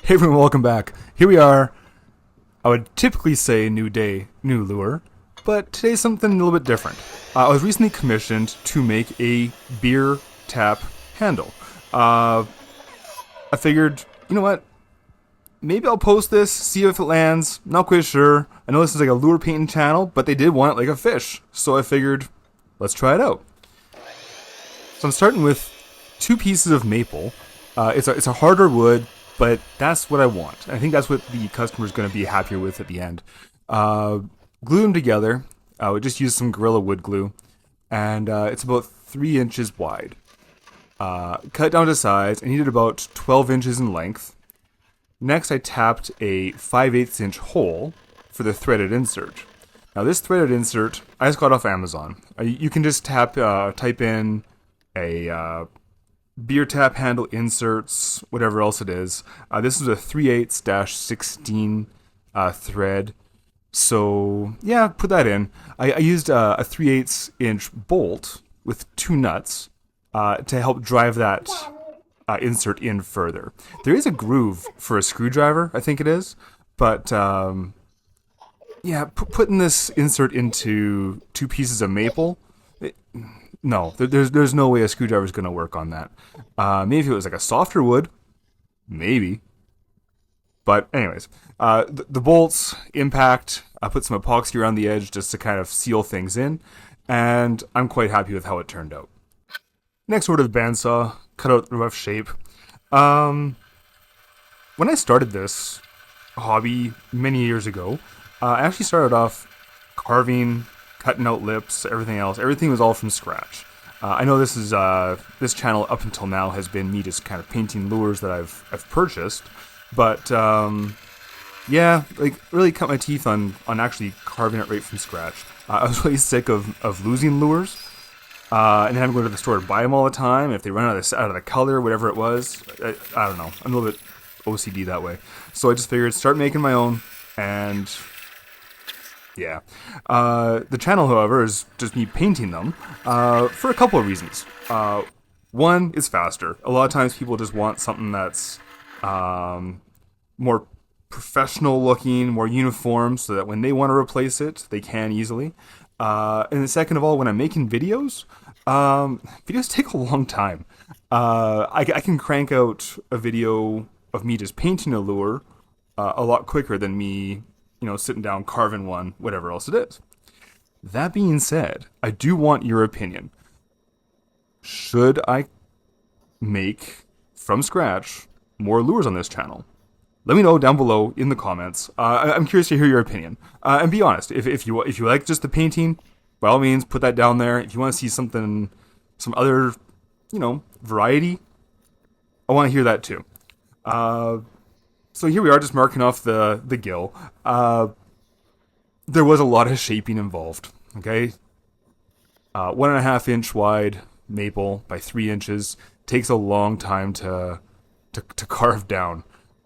Hey everyone, welcome back. Here we are. I would typically say new day, new lure, but today's something a little bit different. I was recently commissioned to make a beer tap handle. I figured, you know what? Maybe I'll post this, see if it lands. Not quite sure. I know this is like a lure painting channel, but they did want it like a fish, so I figured, let's try it out. So I'm starting with two pieces of maple. It's a harder wood, but that's what I want. I think that's what the customer's going to be happier with at the end. Glue them together. We just use some Gorilla Wood glue, and it's about 3 inches wide. Cut down to size. I needed about 12 inches in length. Next, I tapped a 5/8 inch hole for the threaded insert. Now, this threaded insert I just got off Amazon. You can just type in a beer tap handle inserts, whatever else it is. This is a 3/8-16 thread. So, yeah, put that in. I used a 3/8 inch bolt with 2 nuts to help drive that insert in further. There is a groove for a screwdriver, I think it is. But, yeah, putting this insert into 2 pieces of maple... No, there's no way a screwdriver is going to work on that. Maybe if it was like a softer wood, maybe. But anyways, the bolts, impact, I put some epoxy around the edge just to kind of seal things in, and I'm quite happy with how it turned out. Next, over to the bandsaw, cut out the rough shape. When I started this hobby many years ago, I actually started off carving, cutting out lips, everything else. Everything was all from scratch. I know this channel up until now has been me just kind of painting lures that I've purchased, but yeah, like really cut my teeth on actually carving it right from scratch. I was really sick of losing lures, and having to go to the store to buy them all the time. If they run out of the color, whatever it was, I don't know. I'm a little bit OCD that way, so I just figured start making my own and. Yeah. The channel, however, is just me painting them for a couple of reasons. One, it's faster. A lot of times people just want something that's more professional looking, more uniform, so that when they want to replace it, they can easily. And then second of all, when I'm making videos, videos take a long time. I can crank out a video of me just painting a lure a lot quicker than me sitting down, carving one, whatever else it is. That being said, I do want your opinion. Should I make, from scratch, more lures on this channel? Let me know down below in the comments. I'm curious to hear your opinion. And be honest, if you like just the painting, by all means, put that down there. If you want to see some other, variety, I want to hear that too. So here we are, just marking off the gill. There was a lot of shaping involved. Okay, 1.5 inch wide maple by 3 inches takes a long time to carve down.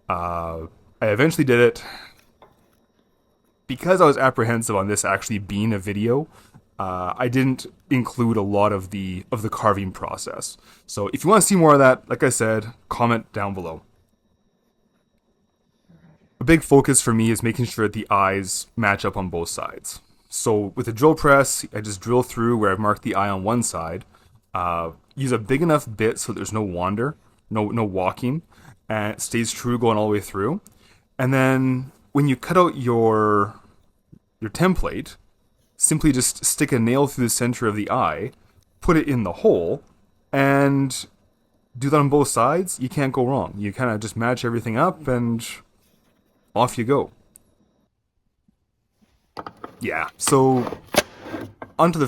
I eventually did it because I was apprehensive on this actually being a video. I didn't include a lot of the carving process. So if you want to see more of that, like I said, comment down below. A big focus for me is making sure that the eyes match up on both sides. So with a drill press, I just drill through where I've marked the eye on one side. Use a big enough bit so there's no wander, no walking, and it stays true going all the way through. And then when you cut out your template, simply just stick a nail through the center of the eye, put it in the hole, and do that on both sides. You can't go wrong. You kind of just match everything up and off you go. Yeah, so onto the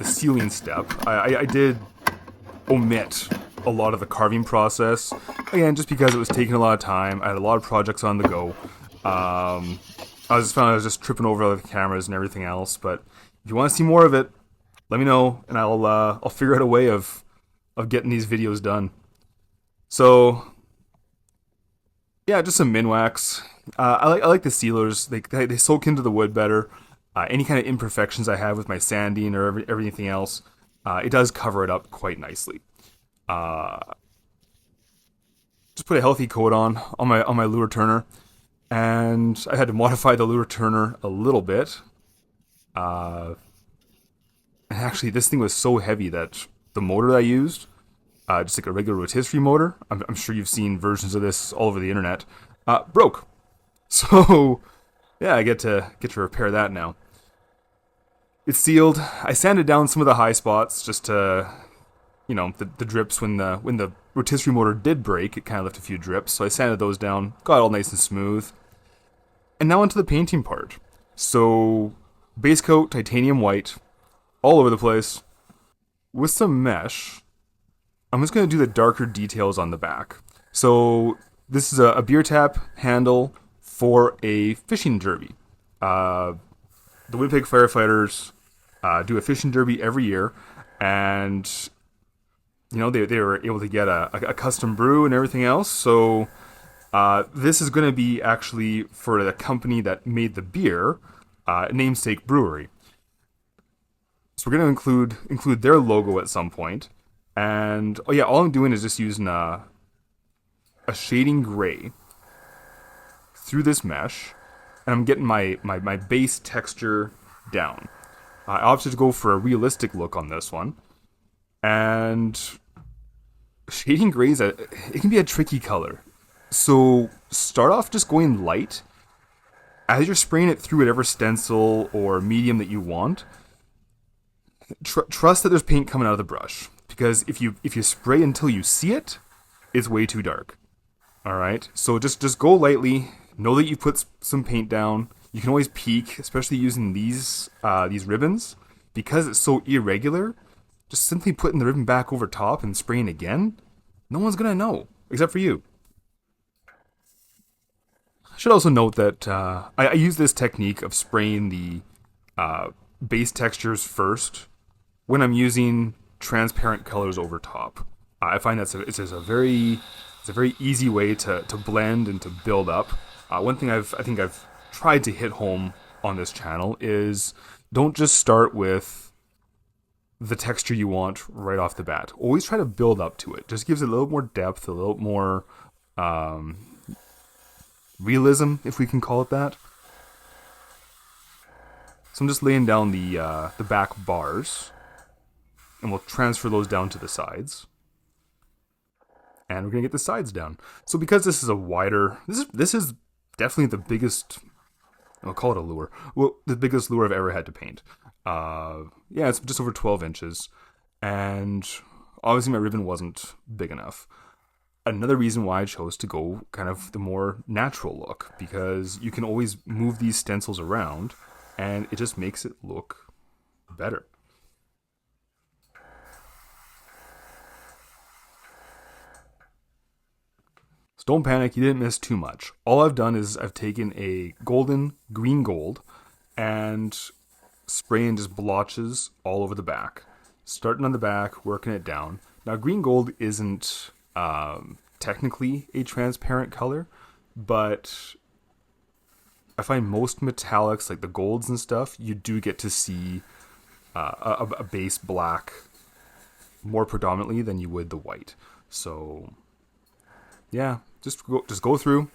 sealing step. I did omit a lot of the carving process, again, just because it was taking a lot of time. I had a lot of projects on the go. I was just tripping over other cameras and everything else. But if you want to see more of it, let me know, and I'll figure out a way of getting these videos done. So yeah, just some Minwax. I like the sealers. They soak into the wood better. Any kind of imperfections I have with my sanding or everything else, it does cover it up quite nicely. just put a healthy coat on my lure turner, and I had to modify the lure turner a little bit. And actually, this thing was so heavy that the motor that I used, just like a regular rotisserie motor, I'm sure you've seen versions of this all over the internet, broke. So yeah, I get to repair that now. It's sealed. I sanded down some of the high spots just to, the drips when the rotisserie motor did break. It kind of left a few drips, so I sanded those down, got it all nice and smooth. And now onto the painting part. So base coat, titanium white, all over the place. With some mesh, I'm just going to do the darker details on the back. So this is a beer tap handle for a fishing derby. The Winnipeg Firefighters do a fishing derby every year, and they were able to get a custom brew and everything else. So this is going to be actually for the company that made the beer, Namesake Brewery. So we're going to include their logo at some point. And all I'm doing is just using a shading gray through this mesh, and I'm getting my base texture down. I opted to go for a realistic look on this one, and shading grays, it can be a tricky color. So start off just going light. As you're spraying it through whatever stencil or medium that you want, trust that there's paint coming out of the brush, because if you spray until you see it, it's way too dark. All right, so just go lightly. Know that you put some paint down. You can always peek, especially using these ribbons, because it's so irregular. Just simply putting the ribbon back over top and spraying again, no one's gonna know except for you. I should also note that I use this technique of spraying the base textures first when I'm using transparent colors over top. I find it's a very easy way to blend and to build up. One thing I think I've tried to hit home on this channel is don't just start with the texture you want right off the bat. Always try to build up to it. Just gives it a little more depth, a little more realism, if we can call it that. So I'm just laying down the back bars, and we'll transfer those down to the sides. And we're gonna get the sides down. So because this is a wider, this is definitely the biggest, I'll call it a lure. Well, the biggest lure I've ever had to paint. It's just over 12 inches. And obviously my ribbon wasn't big enough. Another reason why I chose to go kind of the more natural look, because you can always move these stencils around and it just makes it look better. So don't panic, you didn't miss too much. All I've done is I've taken a green gold, and spraying just blotches all over the back. Starting on the back, working it down. Now green gold isn't technically a transparent color, but I find most metallics, like the golds and stuff, you do get to see a base black more predominantly than you would the white. So yeah, just go through,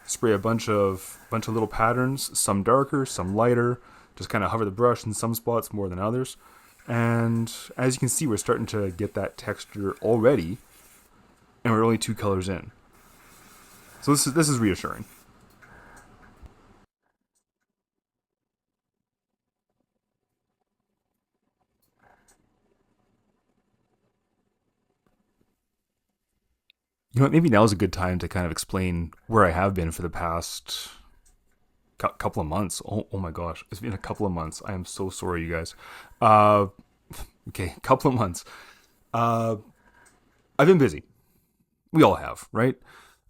spray a bunch of little patterns, some darker, some lighter. Just kind of hover the brush in some spots more than others. And as you can see, we're starting to get that texture already, and we're only 2 colors in. So this is reassuring. You know what, maybe now is a good time to kind of explain where I have been for the past couple of months. Oh my gosh, it's been a couple of months. I am so sorry, you guys. Okay, couple of months. I've been busy. We all have, right?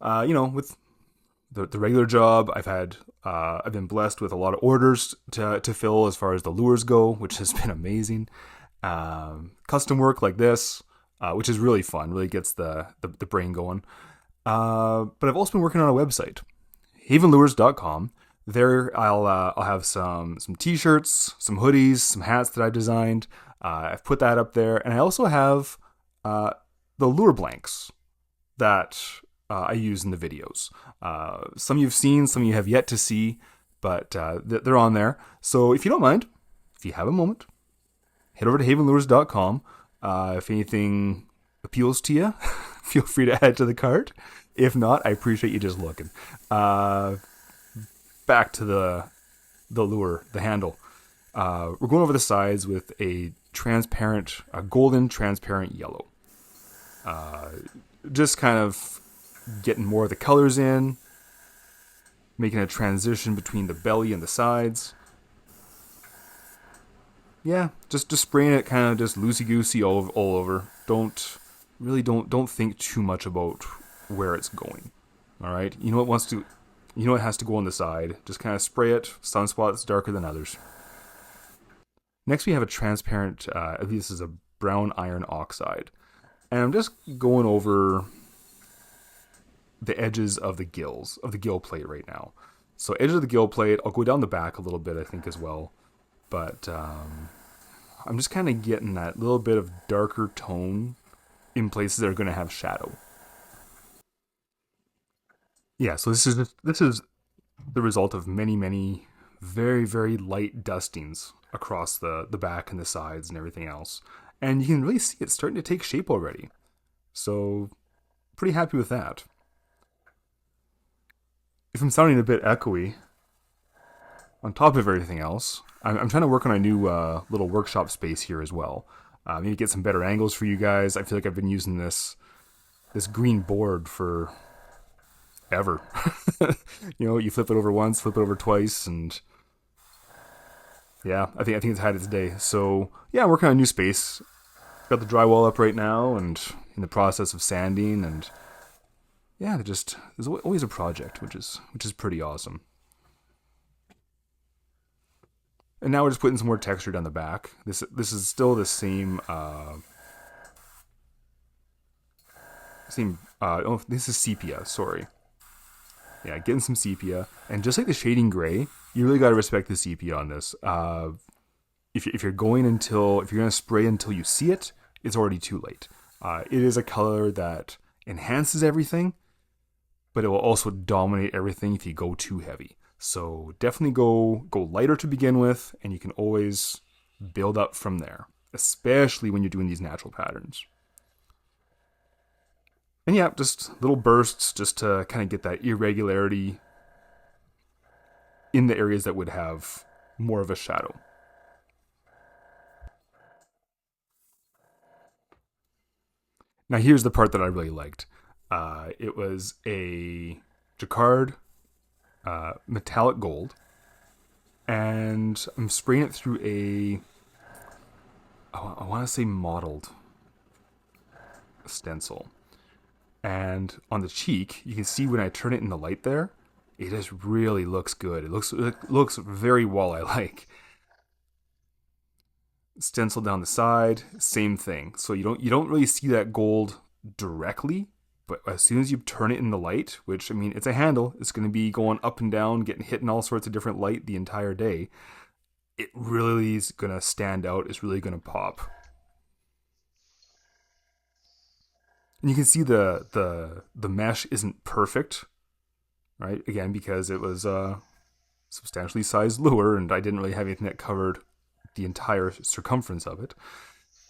With the regular job, I've been blessed with a lot of orders to fill as far as the lures go, which has been amazing. Custom work like this, which is really fun, really gets the brain going. But I've also been working on a website, havenlures.com. There, I'll have some t-shirts, some hoodies, some hats that I've designed. I've put that up there, and I also have the lure blanks that I use in the videos. Some you've seen, some you have yet to see, but they're on there. So if you don't mind, if you have a moment, head over to havenlures.com. If anything appeals to you, feel free to add to the cart. If not, I appreciate you just looking. Back to the lure, the handle. We're going over the sides with a golden transparent yellow. Just kind of getting more of the colors in, making a transition between the belly and the sides. Yeah, just spraying it kind of just loosey-goosey all over. Don't think too much about where it's going. All right, you know what has to go on the side. Just kind of spray it. Some spots darker than others. Next, we have a transparent. This is a brown iron oxide, and I'm just going over the edges of the gills of the gill plate right now. So edge of the gill plate. I'll go down the back a little bit, I think, as well. But I'm just kind of getting that little bit of darker tone in places that are going to have shadow. Yeah, so this is the result of many very, very light dustings across the back and the sides and everything else. And you can really see it starting to take shape already. So pretty happy with that. If I'm sounding a bit echoey, on top of everything else, I'm trying to work on a new little workshop space here as well. Need to get some better angles for you guys. I feel like I've been using this green board for ever. You flip it over once, flip it over twice, and yeah, I think it's had its day. So yeah, I'm working on a new space. Got the drywall up right now, and in the process of sanding, and yeah, there's always a project, which is pretty awesome. And now we're just putting some more texture down the back. This is still the same. This is sepia. Sorry. Yeah, getting some sepia, and just like the shading gray, you really got to respect the sepia on this. If you're going to spray until you see it, it's already too late. It is a color that enhances everything, but it will also dominate everything if you go too heavy. So definitely go lighter to begin with, and you can always build up from there, especially when you're doing these natural patterns. And yeah, just little bursts just to kind of get that irregularity in the areas that would have more of a shadow. Now here's the part that I really liked. It was a jacquard metallic gold, and I'm spraying it through I want to say mottled stencil. And on the cheek, you can see when I turn it in the light there, it just really looks good. It looks very Walleye-like. Stencil down the side, same thing. So you don't really see that gold directly, but as soon as you turn it in the light, which, I mean, it's a handle, it's going to be going up and down, getting hit in all sorts of different light the entire day. It really is going to stand out. It's really going to pop. And you can see the mesh isn't perfect, right? Again, because it was a substantially sized lure, and I didn't really have anything that covered the entire circumference of it.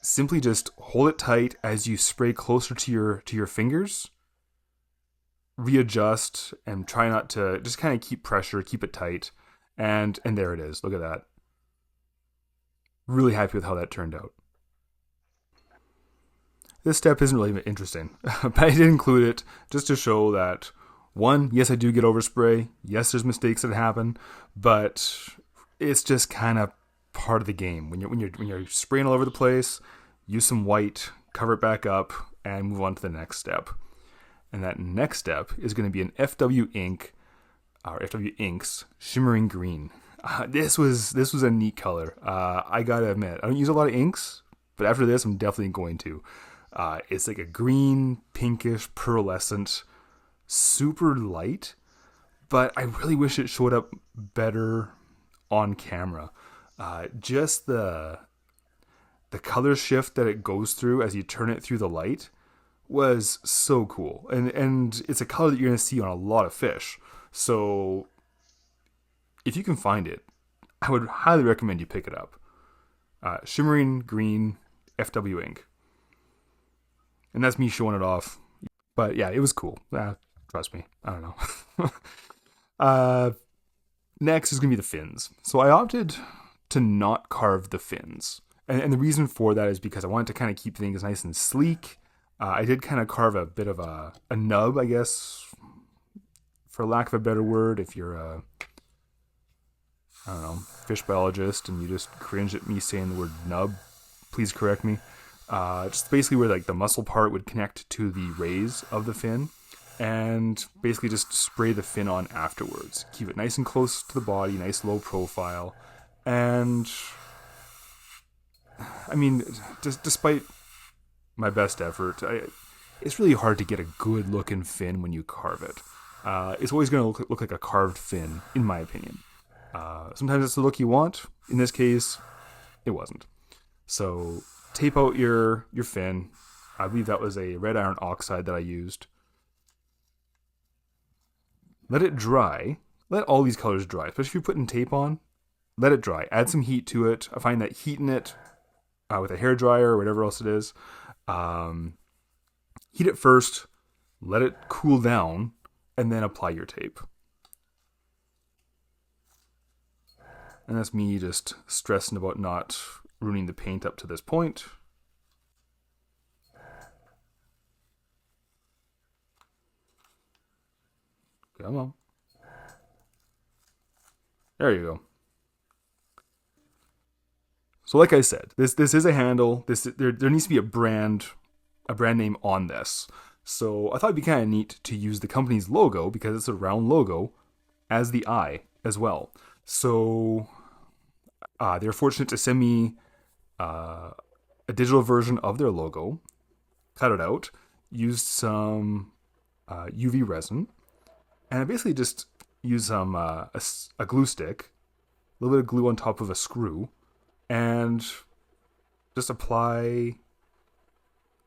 Simply just hold it tight as you spray closer to your fingers. Readjust and try not to, just kind of keep pressure, keep it tight, and there it is. Look at that. Really happy with how that turned out. This step isn't really interesting, but I did include it just to show that, one, yes, I do get overspray. Yes, there's mistakes that happen, but it's just kind of part of the game. When you're spraying all over the place, use some white, cover it back up, and move on to the next step. And that next step is going to be an FW ink, or FW Inks Shimmering Green. This was a neat color. I gotta admit, I don't use a lot of inks, but after this, I'm definitely going to. It's like a green, pinkish, pearlescent, super light, but I really wish it showed up better on camera. Just the color shift that it goes through as you turn it through the light. was so cool. And it's a color that you're going to see on a lot of fish. So if you can find it, I would highly recommend you pick it up. Shimmering green FW ink. And that's me showing it off. But yeah, it was cool. Trust me. I don't know. Next is going to be the fins. So I opted to not carve the fins. And the reason for that is because I wanted to kind of keep things nice and sleek. I did kind of carve a bit of a nub, I guess, for lack of a better word. If you're a, I don't know, fish biologist and you just cringe at me saying the word nub, please correct me. Just basically where like the muscle part would connect to the rays of the fin, and basically just spray the fin on afterwards. Keep it nice and close to the body, nice low profile, and I mean, just despite my best effort, it's really hard to get a good looking fin when you carve it. It's always going to look like a carved fin, in my opinion. Sometimes it's the look you want. In this case, it wasn't. So tape out your fin. I believe that was a red iron oxide that I used. Let it dry. Let all these colors dry, especially if you're putting tape on. Let it dry. Add some heat to it. I find that heating it with a hairdryer or whatever else it is. Heat it first. Let it cool down, and then apply your tape. And that's me just stressing about not ruining the paint up to this point. Come on. There you go. So like I said, this is a handle. There needs to be a brand name on this. So I thought it'd be kind of neat to use the company's logo, because it's a round logo, as the eye as well. So they're fortunate to send me a digital version of their logo, cut it out, used some UV resin, and I basically just used some a glue stick, a little bit of glue on top of a screw, and just apply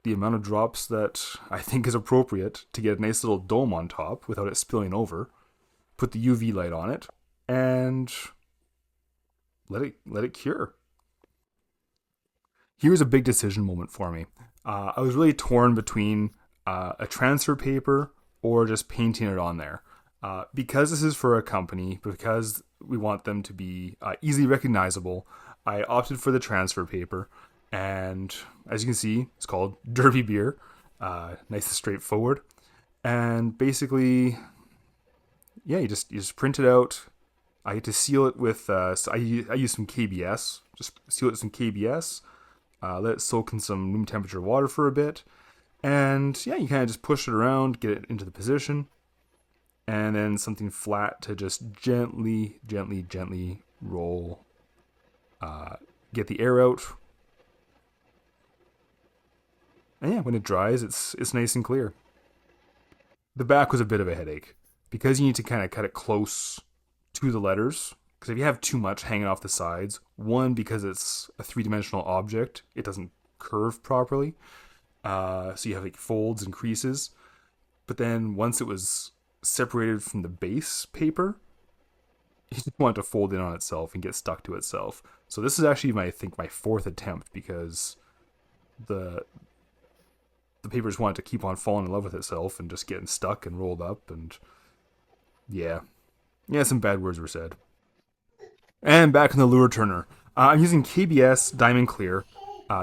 the amount of drops that I think is appropriate to get a nice little dome on top without it spilling over. Put the UV light on it, and let it cure. Here's a big decision moment for me. I was really torn between a transfer paper or just painting it on there. Because this is for a company, because we want them to be easily recognizable, I opted for the transfer paper. And as you can see, it's called Derby Beer. Nice and straightforward. And basically, yeah, you just print it out. I get to seal it with, so I use some KBS. Just seal it with some KBS. Let it soak in some room temperature water for a bit. And yeah, you kind of just push it around, get it into the position. And then something flat to just gently roll. Get the air out. And yeah, when it dries, it's nice and clear. The back was a bit of a headache, because you need to kind of cut it close to the letters. Because if you have too much hanging off the sides, one, because it's a three-dimensional object, it doesn't curve properly. So you have like folds and creases. But then once it was separated from the base paper, it just wanted to fold in on itself and get stuck to itself. So this is actually my fourth attempt, because the paper just wanted to keep on falling in love with itself and just getting stuck and rolled up, and yeah, some bad words were said. And back in the lure turner, I'm using KBS Diamond Clear.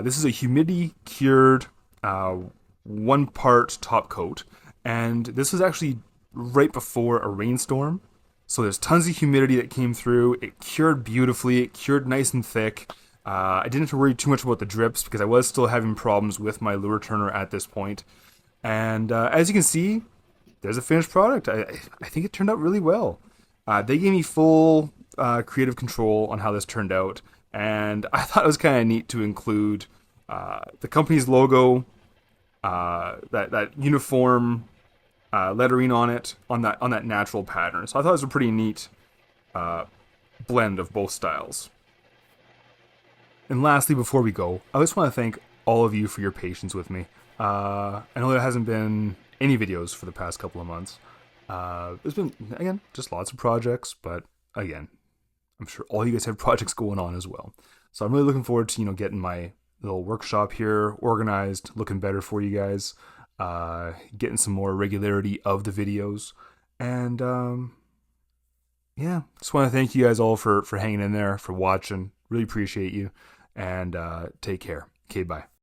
This is a humidity cured 1 part top coat, and this was actually right before a rainstorm, so there's tons of humidity that came through. It cured beautifully. It cured nice and thick. I didn't have to worry too much about the drips, because I was still having problems with my lure turner at this point. And as you can see, there's a finished product. I think it turned out really well. They gave me full creative control on how this turned out, and I thought it was kind of neat to include the company's logo, that uniform lettering on it, on that natural pattern. So I thought it was a pretty neat blend of both styles. And lastly, before we go, I just want to thank all of you for your patience with me. I know there hasn't been any videos for the past couple of months. There's been, again, just lots of projects, but again, I'm sure all you guys have projects going on as well. So I'm really looking forward to, getting my little workshop here organized, looking better for you guys, getting some more regularity of the videos. And yeah, just want to thank you guys all for hanging in there, for watching. Really appreciate you. And take care. Okay, bye.